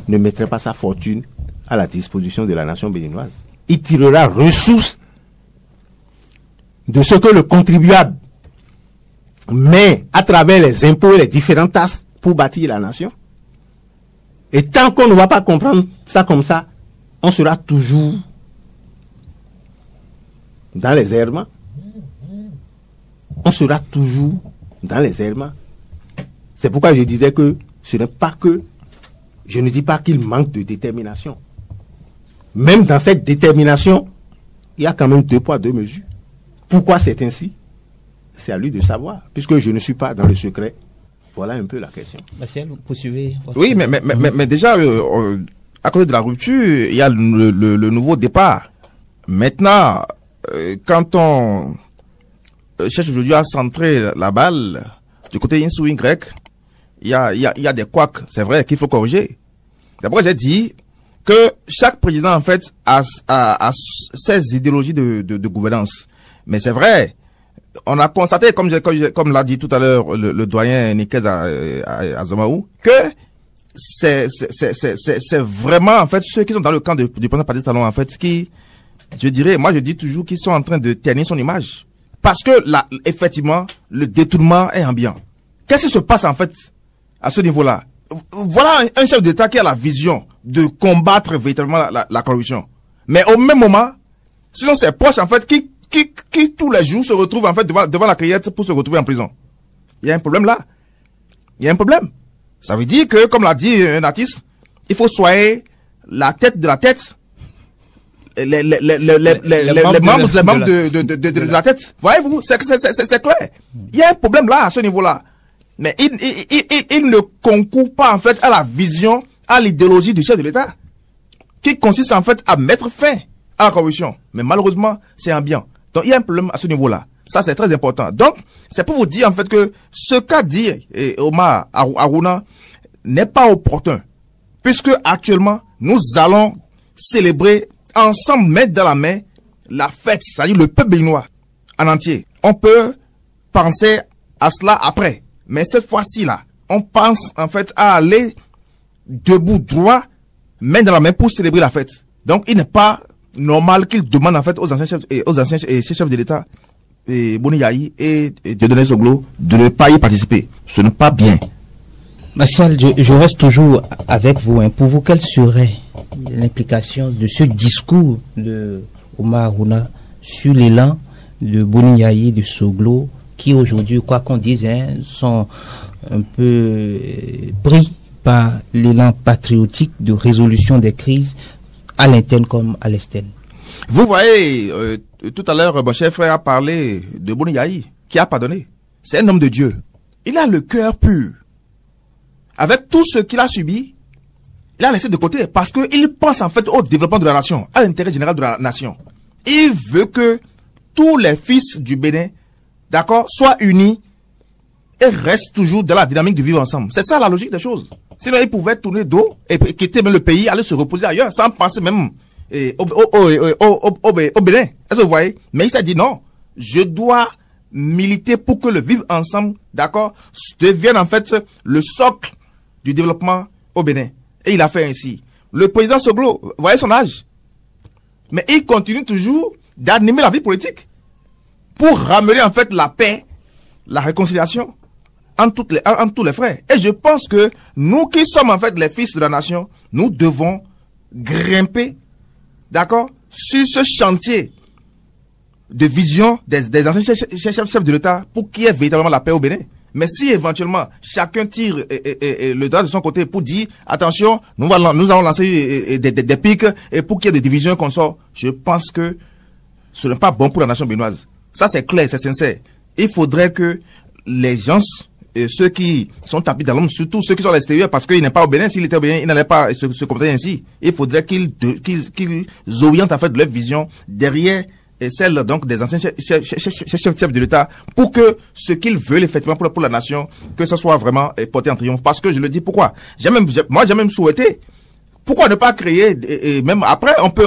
ne mettrait pas sa fortune à la disposition de la nation béninoise. Il tirera ressources de ce que le contribuable met à travers les impôts et les différentes taxes pour bâtir la nation. Et tant qu'on ne va pas comprendre ça comme ça, on sera toujours dans les errements. On sera toujours dans les errements. C'est pourquoi je disais que ce n'est pas que, je ne dis pas qu'il manque de détermination. Même dans cette détermination, il y a quand même 2 poids 2 mesures. Pourquoi c'est ainsi? C'est à lui de savoir, puisque je ne suis pas dans le secret. Voilà un peu la question. Martial, vous poursuivez. Oui, mais déjà, à côté de la rupture, il y a le nouveau départ. Maintenant, quand on cherche aujourd'hui à centrer la balle du côté Insou Y, il y a des couacs, c'est vrai, qu'il faut corriger. C'est pourquoi j'ai dit que chaque président, en fait, a ses idéologies de gouvernance. Mais c'est vrai, on a constaté, comme l'a dit tout à l'heure le doyen Nikez Azomaou, que c'est vraiment, en fait, ceux qui sont dans le camp du président Patrice Talon, en fait, qui, je dis toujours qu'ils sont en train de ternir son image. Parce que là, effectivement, le détournement est ambiant. Qu'est-ce qui se passe, en fait, à ce niveau-là? Voilà un chef d'État qui a la vision de combattre véritablement la corruption. Mais au même moment, ce sont ses proches, en fait, qui tous les jours se retrouvent, en fait, devant la criette pour se retrouver en prison. Il y a un problème là. Il y a un problème. Ça veut dire que, comme l'a dit un artiste, il faut soigner la tête de la tête. Les membres de la tête. Voyez-vous, c'est clair. Il y a un problème là, à ce niveau-là. Mais il ne concourt pas, en fait, à la vision, à l'idéologie du chef de l'État, qui consiste, en fait, à mettre fin à la corruption. Mais malheureusement, c'est ambiant. Donc, il y a un problème à ce niveau-là. Ça, c'est très important. Donc, c'est pour vous dire, en fait, que ce qu'a dit Omar Harouna n'est pas opportun. Puisque, actuellement, nous allons célébrer ensemble, main dans la main, la fête, c'est-à-dire le peuple béninois en entier. On peut penser à cela après. Mais cette fois-ci, là, on pense, en fait, à aller debout droit, main dans la main pour célébrer la fête. Donc, il n'est pas normal qu'il demande, en fait, aux anciens chefs de l'État, Boni Yayi et Dieudonné Soglo, de ne pas y participer. Ce n'est pas bien. Martial, je reste toujours avec vous. Pour vous, quelle serait l'implication de ce discours de Omar Harouna sur l'élan de Boni Yayi, de Soglo, qui aujourd'hui, quoi qu'on dise, sont un peu pris par l'élan patriotique de résolution des crises à l'interne comme à l'externe? Vous voyez, tout à l'heure, mon cher frère a parlé de Boni Yayi, qui a pardonné. C'est un homme de Dieu. Il a le cœur pur. Avec tout ce qu'il a subi, il a laissé de côté parce qu'il pense en fait au développement de la nation, à l'intérêt général de la nation. Il veut que tous les fils du Bénin, d'accord, soient unis et restent toujours dans la dynamique de vivre ensemble. C'est ça la logique des choses. Sinon, il pouvait tourner dos et quitter même le pays, aller se reposer ailleurs, sans penser même au Bénin. Est-ce que vous voyez? Mais il s'est dit non, je dois militer pour que le vivre ensemble, d'accord, devienne en fait le socle du développement au Bénin. Et il a fait ainsi. Le président Soglo, vous voyez son âge, mais il continue toujours d'animer la vie politique pour ramener en fait la paix, la réconciliation entre tous les frères. Et je pense que nous qui sommes en fait les fils de la nation, nous devons grimper, d'accord, sur ce chantier de vision des anciens chefs de l'État pour qu'il y ait véritablement la paix au Bénin. Mais si éventuellement chacun tire le droit de son côté pour dire attention, nous allons lancer des pics et pour qu'il y ait des divisions qu'on sort, je pense que ce n'est pas bon pour la nation béninoise. Ça c'est clair, c'est sincère. Il faudrait que les gens, ceux qui sont tapis dans l'ombre, surtout ceux qui sont à l'extérieur, parce qu'il n'est pas au Bénin, s'il était au Bénin, il n'allait pas se comporter ainsi. Il faudrait qu'ils orientent en fait leur vision derrière et celle donc des anciens chefs de l'État pour que ce qu'ils veulent effectivement pour la nation, que ce soit vraiment porté en triomphe. Parce que je le dis pourquoi. J'ai même souhaité. Pourquoi ne pas créer, et même après, on peut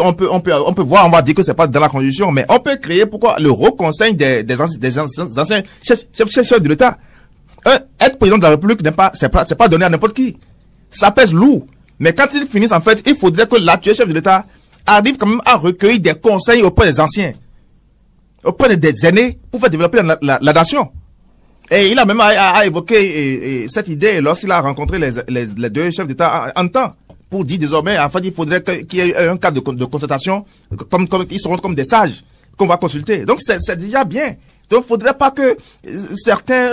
voir, on va dire que c'est pas dans la Constitution, mais on peut créer, pourquoi, le Haut Conseil des anciens chefs de l'État. Être président de la République c'est pas donné à n'importe qui. Ça pèse lourd. Mais quand ils finissent, en fait, il faudrait que l'actuel chef de l'État arrive quand même à recueillir des conseils auprès des anciens, auprès des aînés, pour faire développer la nation. Et il a même évoqué cette idée lorsqu'il a rencontré les deux chefs d'État en temps, pour dire désormais, en fait, il faudrait qu'il y ait un cadre de concertation, comme ils seront comme des sages qu'on va consulter. Donc c'est déjà bien. Donc il ne faudrait pas que certains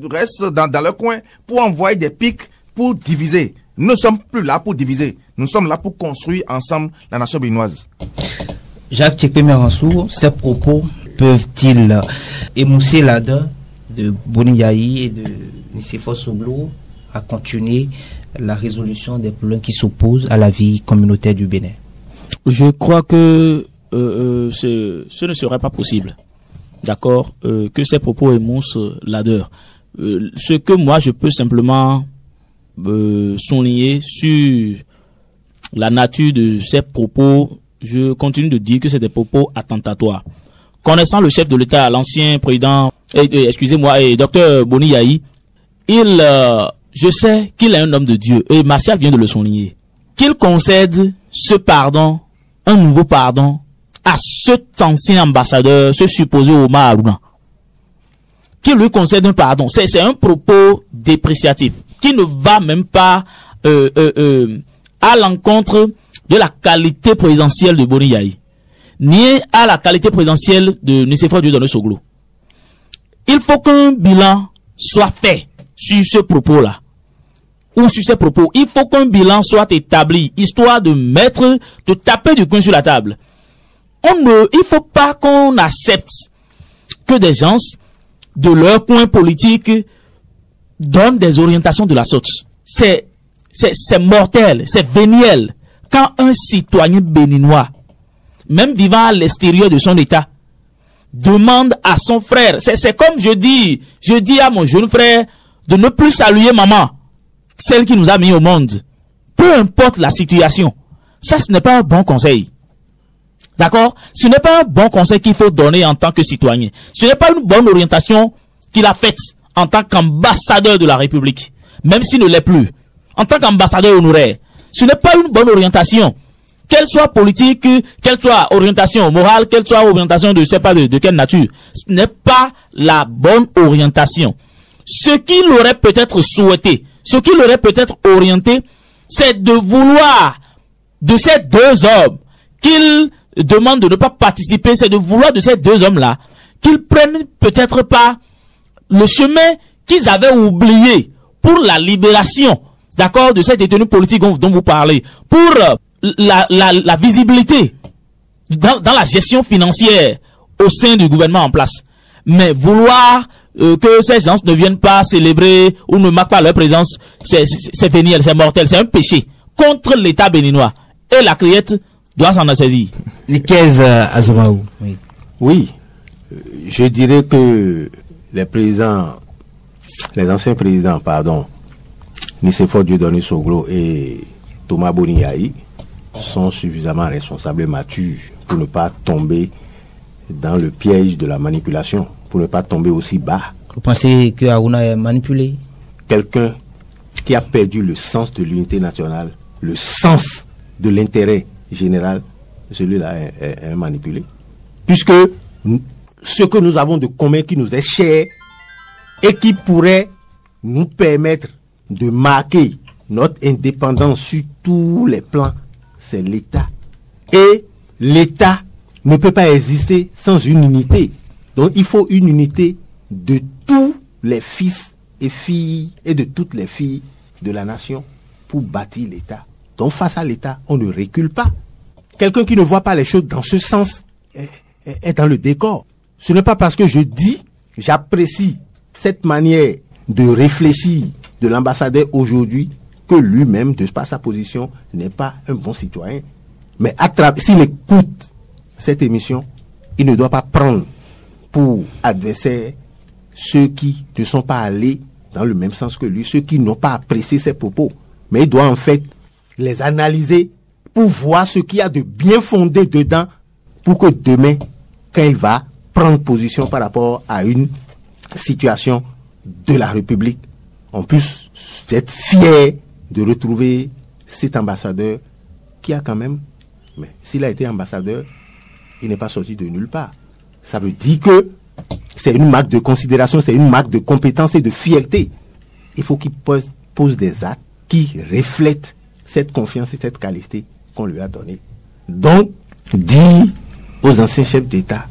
restent dans leur coin pour envoyer des pics pour diviser. Nous ne sommes plus là pour diviser. Nous sommes là pour construire ensemble la nation béninoise. Jacques Tchekpe-Meransou, ces propos peuvent-ils émousser l'ardeur de Boni Yayi et de Nicéphore Soglo à continuer la résolution des problèmes qui s'opposent à la vie communautaire du Bénin? Je crois que ce ne serait pas possible. D'accord, que ces propos émoussent l'ardeur. Ce que moi je peux simplement souligner sur la nature de ces propos, je continue de dire que c'est des propos attentatoires. Connaissant le chef de l'État, l'ancien président, docteur Boni Yayi, je sais qu'il est un homme de Dieu, et Martial vient de le souligner, qu'il concède ce pardon, un nouveau pardon, à cet ancien ambassadeur, ce supposé Omar Harouna. Qu'il lui concède un pardon. C'est un propos dépréciatif, qui ne va même pas à l'encontre de la qualité présidentielle de Boni Yayi, ni à la qualité présidentielle de Nicéphore Dieudonné Soglo. Il faut qu'un bilan soit fait sur ce propos-là, ou sur ces propos. Il faut qu'un bilan soit établi, histoire de taper du coin sur la table. Il faut pas qu'on accepte que des gens de leur coin politique donnent des orientations de la sorte. C'est mortel, c'est véniel. Quand un citoyen béninois, même vivant à l'extérieur de son état, demande à son frère, c'est comme je dis à mon jeune frère de ne plus saluer maman, celle qui nous a mis au monde. Peu importe la situation. Ça, ce n'est pas un bon conseil. D'accord? Ce n'est pas un bon conseil qu'il faut donner en tant que citoyen. Ce n'est pas une bonne orientation qu'il a faite en tant qu'ambassadeur de la République, même s'il ne l'est plus. En tant qu'ambassadeur honoraire, ce n'est pas une bonne orientation. Qu'elle soit politique, qu'elle soit orientation morale, qu'elle soit orientation de je sais pas de quelle nature. Ce n'est pas la bonne orientation. Ce qu'il aurait peut-être souhaité, ce qu'il aurait peut-être orienté, c'est de vouloir de ces deux hommes qu'il demande de ne pas participer, c'est de vouloir de ces deux hommes-là qu'ils prennent peut-être pas le chemin qu'ils avaient oublié pour la libération, d'accord, de ces détenus politiques dont vous parlez, pour la visibilité dans la gestion financière au sein du gouvernement en place. Mais vouloir que ces gens ne viennent pas célébrer ou ne marquent pas leur présence, c'est véniel, c'est mortel, c'est un péché contre l'État béninois. Et la criette doit s'en saisir. Lesquels, Azomaou? Oui, je dirais que les anciens présidents, Nicéphore Dieudonné Soglo et Thomas Boni Yayi, sont suffisamment responsables et matures pour ne pas tomber dans le piège de la manipulation, pour ne pas tomber aussi bas. Vous pensez que Harouna est manipulé? Quelqu'un qui a perdu le sens de l'unité nationale, le sens de l'intérêt général, celui-là est manipulé. Puisque ce que nous avons de commun qui nous est cher et qui pourrait nous permettre de marquer notre indépendance sur tous les plans, c'est l'État. Et l'État ne peut pas exister sans une unité. Donc il faut une unité de tous les fils et filles et de toutes les filles de la nation pour bâtir l'État. Donc face à l'État, on ne recule pas. Quelqu'un qui ne voit pas les choses dans ce sens est dans le décor. Ce n'est pas parce que j'apprécie cette manière de réfléchir de l'ambassadeur aujourd'hui que lui-même, de par sa position, n'est pas un bon citoyen. Mais s'il écoute cette émission, il ne doit pas prendre pour adversaire ceux qui ne sont pas allés dans le même sens que lui, ceux qui n'ont pas apprécié ses propos. Mais il doit en fait les analyser pour voir ce qu'il y a de bien fondé dedans, pour que demain, quand il va prendre position par rapport à une situation de la République, on puisse être fier de retrouver cet ambassadeur qui a quand même, mais s'il a été ambassadeur, il n'est pas sorti de nulle part. Ça veut dire que c'est une marque de considération, c'est une marque de compétence et de fierté. Il faut qu'il pose des actes qui reflètent cette confiance et cette qualité qu'on lui a donnée. Donc, dire aux anciens chefs d'État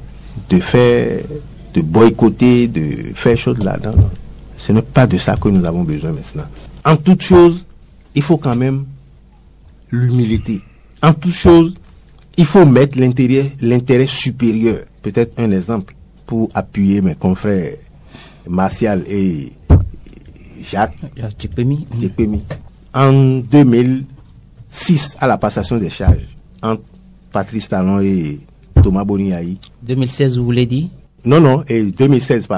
de boycotter, de faire chose là-dedans, ce n'est pas de ça que nous avons besoin maintenant. En toute chose, il faut quand même l'humilité. En toute chose, il faut mettre l'intérêt supérieur. Peut-être un exemple pour appuyer mes confrères Martial et Jacques Djekpemi. En 2006, à la passation des charges entre Patrice Talon et Thomas Boni Yayi. 2016, vous voulez dire? Non, et 2016,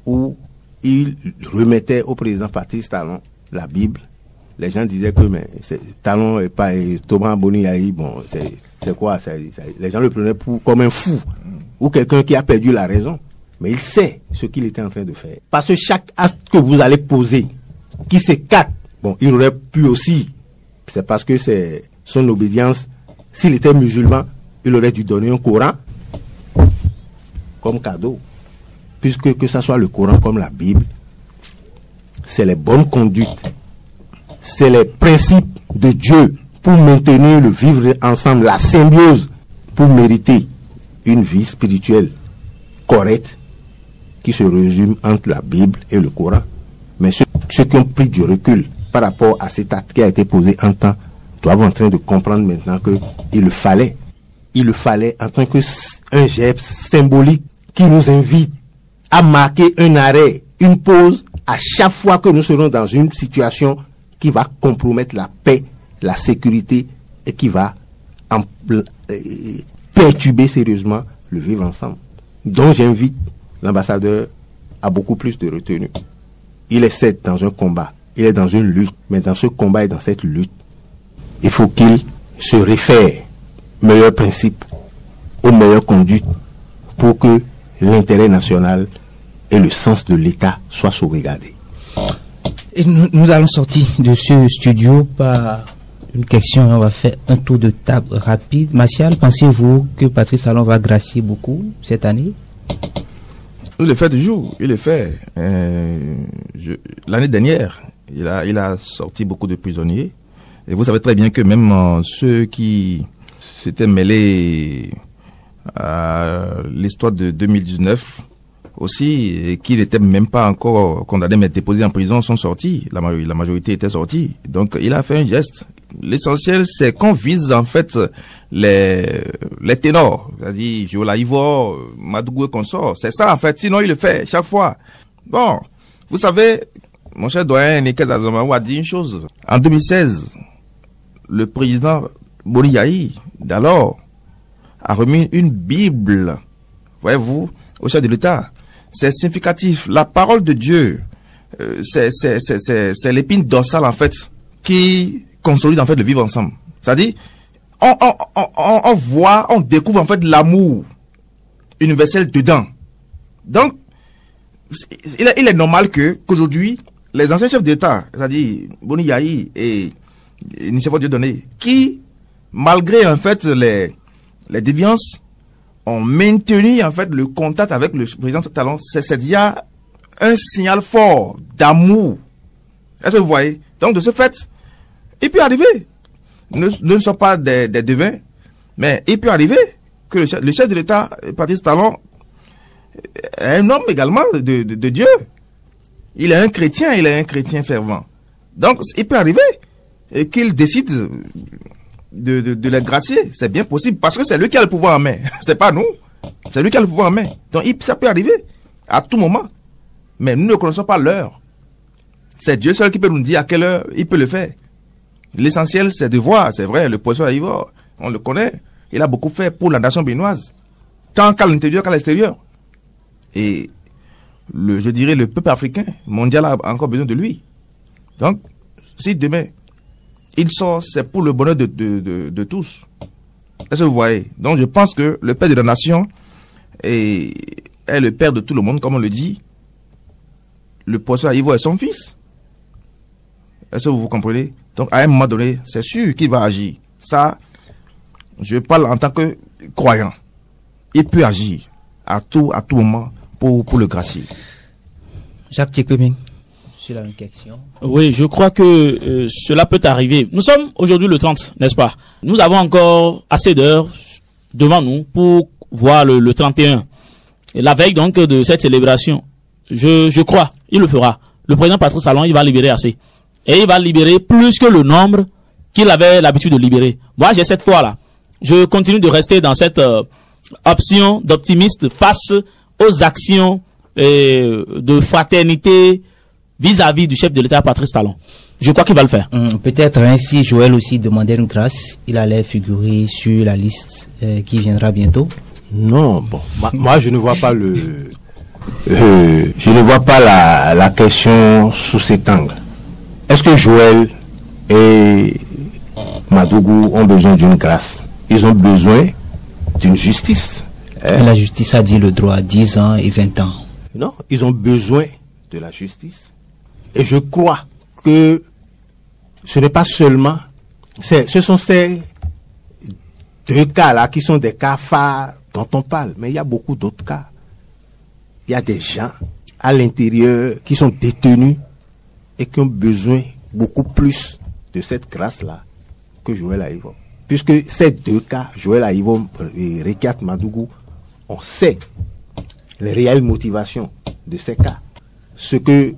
où il remettait au président Patrice Talon la Bible les gens disaient que mais Talon et pas Thomas Boni-Yahi, bon, c'est quoi les gens le prenaient comme un fou ou quelqu'un qui a perdu la raison. Mais il sait ce qu'il était en train de faire. Parce que chaque acte que vous allez poser, qui s'écarte, bon, il aurait pu aussi, c'est parce que c'est son obédience. S'il était musulman, il aurait dû donner un Coran comme cadeau. Puisque que ce soit le Coran comme la Bible, c'est les bonnes conduites, c'est les principes de Dieu pour maintenir le vivre ensemble, la symbiose, pour mériter une vie spirituelle correcte qui se résume entre la Bible et le Coran. Mais ceux qui ont pris du recul par rapport à cet acte qui a été posé en temps doivent en train de comprendre maintenant qu'il le fallait en tant qu'un geste symbolique qui nous invite à marquer un arrêt, une pause à chaque fois que nous serons dans une situation qui va compromettre la paix, la sécurité et qui va perturber sérieusement le vivre ensemble. Donc j'invite l'ambassadeur à beaucoup plus de retenue. Il est certes dans un combat, il est dans une lutte, mais dans ce combat et dans cette lutte, il faut qu'il se réfère meilleurs principes, aux meilleures conduites pour que l'intérêt national et le sens de l'État soient sauvegardés. Et nous allons sortir de ce studio par une question. On va faire un tour de table rapide. Martial, pensez-vous que Patrice Talon va gracier beaucoup cette année? Il le fait toujours, il le fait. L'année dernière, il a sorti beaucoup de prisonniers. Et vous savez très bien que même ceux qui s'étaient mêlés à l'histoire de 2019 aussi, et qui n'étaient même pas encore condamnés mais déposés en prison, sont sortis. La majorité était sortie. Donc il a fait un geste. L'essentiel, c'est qu'on vise en fait les ténors, c'est-à-dire Jola Ivor, Madougou et consort. C'est ça en fait. Sinon il le fait chaque fois. Bon, vous savez, mon cher doyen Nikel Azamaou a dit une chose. En 2016, le président Boni-Yahi d'alors a remis une Bible, voyez-vous, au chef de l'État. C'est significatif. La parole de Dieu, c'est l'épine dorsale en fait qui consolide en fait le vivre ensemble. C'est-à-dire, on voit, on découvre en fait l'amour universel dedans. Donc, il est normal qu'aujourd'hui, les anciens chefs d'État, c'est-à-dire Boni-Yahi et Nicéphore Dieudonné, qui, malgré en fait les déviances, ont maintenu en fait le contact avec le président Talon. C'est il y a un signal fort d'amour. Est-ce que vous voyez? Donc de ce fait, il peut arriver, ne sont pas des devins, mais il peut arriver que le chef de l'État, Patrice Talon, est un homme également de Dieu. Il est un chrétien fervent. Donc il peut arriver qu'il décide de les gracier. C'est bien possible parce que c'est lui qui a le pouvoir en main. C'est pas nous. C'est lui qui a le pouvoir en main. Donc ça peut arriver à tout moment. Mais nous ne connaissons pas l'heure. C'est Dieu seul qui peut nous dire à quelle heure il peut le faire. L'essentiel, c'est de voir. C'est vrai, le poisson à Ivor, on le connaît. Il a beaucoup fait pour la nation béninoise. Tant qu'à l'intérieur qu'à l'extérieur. Et je dirais le peuple africain mondial a encore besoin de lui. Donc, si demain il sort, c'est pour le bonheur de tous. Est-ce que vous voyez? Donc je pense que le père de la nation est le père de tout le monde, comme on le dit. Le poisson à Ivor est son fils. Est-ce que vous comprenez? Donc à un moment donné, c'est sûr qu'il va agir. Ça, je parle en tant que croyant. Il peut agir à tout moment pour le gracier. Jacques Tchekeming, sur la même question. Oui, je crois que cela peut arriver. Nous sommes aujourd'hui le 30, n'est-ce pas? Nous avons encore assez d'heures devant nous pour voir le 31. Et la veille donc de cette célébration, je crois, il le fera. Le président Patrice Talon, il va libérer assez. Et il va libérer plus que le nombre qu'il avait l'habitude de libérer. Moi, j'ai cette foi-là. Je continue de rester dans cette option d'optimiste face aux actions de fraternité vis-à-vis du chef de l'État Patrice Talon. Je crois qu'il va le faire. Peut-être ainsi Joël aussi demandait une grâce. Il allait figurer sur la liste qui viendra bientôt. Non, bon, moi je ne vois pas je ne vois pas la question sous cet angle. Est-ce que Joël et Madougou ont besoin d'une grâce. Ils ont besoin d'une justice. La justice a dit le droit à 10 ans et 20 ans. Non, ils ont besoin de la justice. Et je crois que ce n'est pas seulement... Ce sont ces 2 cas-là qui sont des cas phares dont on parle. Mais il y a beaucoup d'autres cas. Il y a des gens à l'intérieur qui sont détenus et qui ont besoin beaucoup plus de cette grâce-là que Joël Aïvo. Puisque ces 2 cas, Joël Aïvo et Rekiat Madougou, on sait les réelles motivations de ces cas. Ce que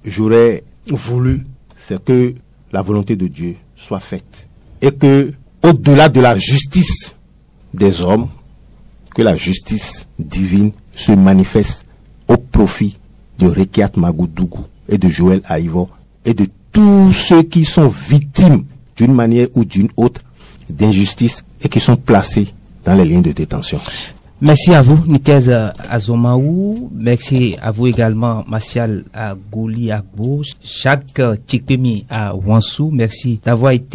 j'aurais voulu, c'est que la volonté de Dieu soit faite. Et que, au-delà de la justice des hommes, que la justice divine se manifeste au profit de Rekiat Madougou et de Joël Aïvo et de tous ceux qui sont victimes d'une manière ou d'une autre d'injustice et qui sont placés dans les liens de détention. Merci à vous, Nikez Azomaou. Merci à vous également, Martial Gouli Agbo, Jacques Tchikpemi à Wansou. Merci d'avoir été